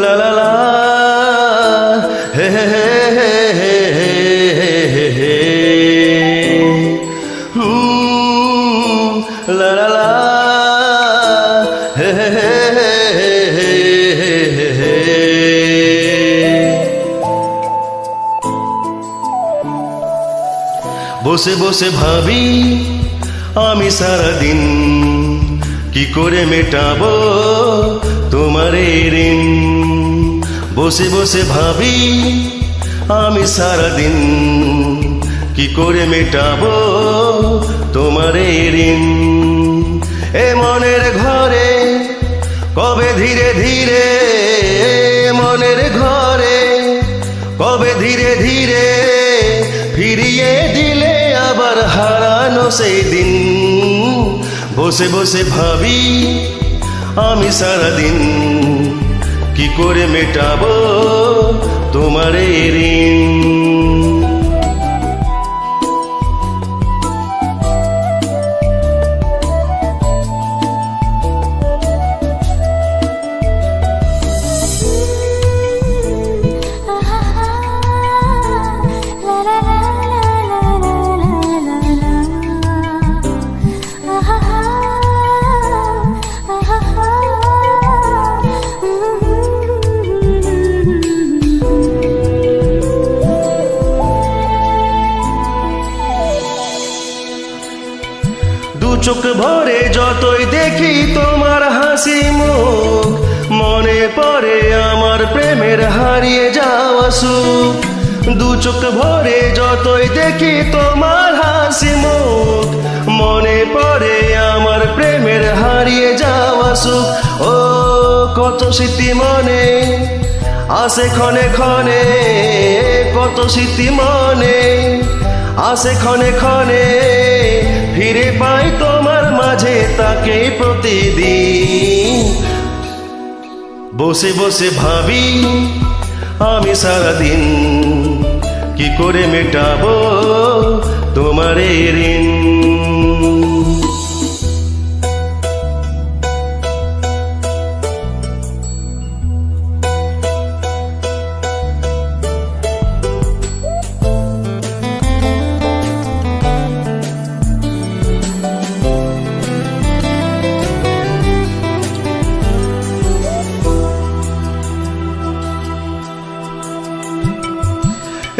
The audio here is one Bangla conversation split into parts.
লা লা লা হে হে হে হে হে হে লা লা লা হে হে হে বসে বসে ভাবি আমি সারাদিন কি করে মেটাবো তোমার ঋণ। বসে বসে ভাবি আমি সারাদিন কি করে মেটাবো তোমার ঋণ। এ মনের ঘরে কবে ধীরে ধীরে, মনের ঘরে কবে ধীরে ধীরে ফিরিয়ে দিলে আবার হারানো সেই দিন। বসে বসে ভাবি আমি সারাদিন কি করে মেটাবো তোমার ঋণ। দু চোখ ভরে যতই দেখি তোমার হাসি মুখ, মনে পড়ে আমার প্রেমের হারিয়ে যাওয়া সুখ। দু চোখ ভরে যতই দেখি তোমার হাসি মুখ, মনে পড়ে আমার প্রেমের হারিয়ে যাওয়া সুখ। ও কত স্মৃতি মনে আসে ক্ষণে ক্ষণে, কত স্মৃতি মনে আসে ক্ষণে ক্ষণে, ফিরে পাই তোমার মাঝে তাকে প্রতিদিন। বসে বসে ভাবি আমি সারাদিন কি করে মেটাবো তোমার ঋণ।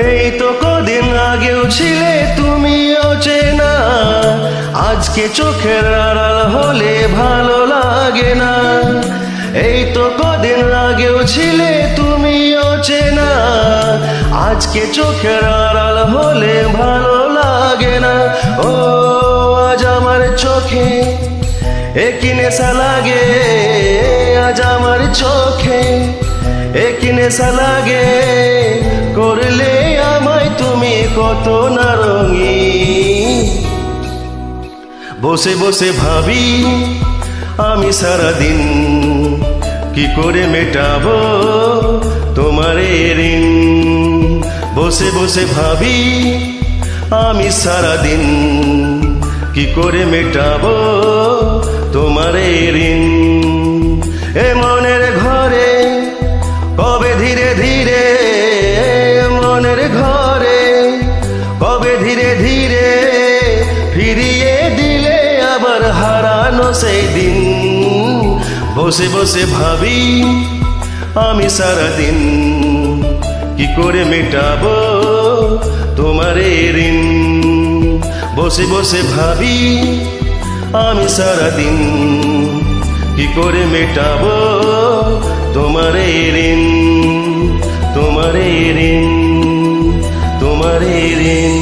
এই তো কদিন আগেও ছিলে তুমি অচেনা, আজকে চোখের আড়াল হলে ভালো লাগে না। এই তো কদিন আগেও ছিলে তুমি অচেনা, আজকে চোখের আড়াল হলে ভালো লাগে না। ও আজ আমার চোখে একই নেশা লাগে, আজ আমার চোখে একই নেশা লাগে, করলে আমায় তুমি কত না রঙিন। বসে বসে ভাবি আমি সারাদিন কি করে মেটাবো তোমার ঋণ। বসে বসে ভাবি আমি সারাদিন কি করে মেটাবো তোমার ঋণ। এ মনের ঘরে কবে ধীরে ধীরে, মনের ঘরে কবে ধীরে ধীরে ফিরিয়ে দিলে আবার হারানো সেই দিন। বসে বসে ভাবি আমি সারাদিন কি করে মেটাবো তোমার ঋণ। বসে বসে ভাবি আমি সারাদিন কি করে মেটাবো তোমার ঋণ, তোমার ঋণ, তোমার ঋণ।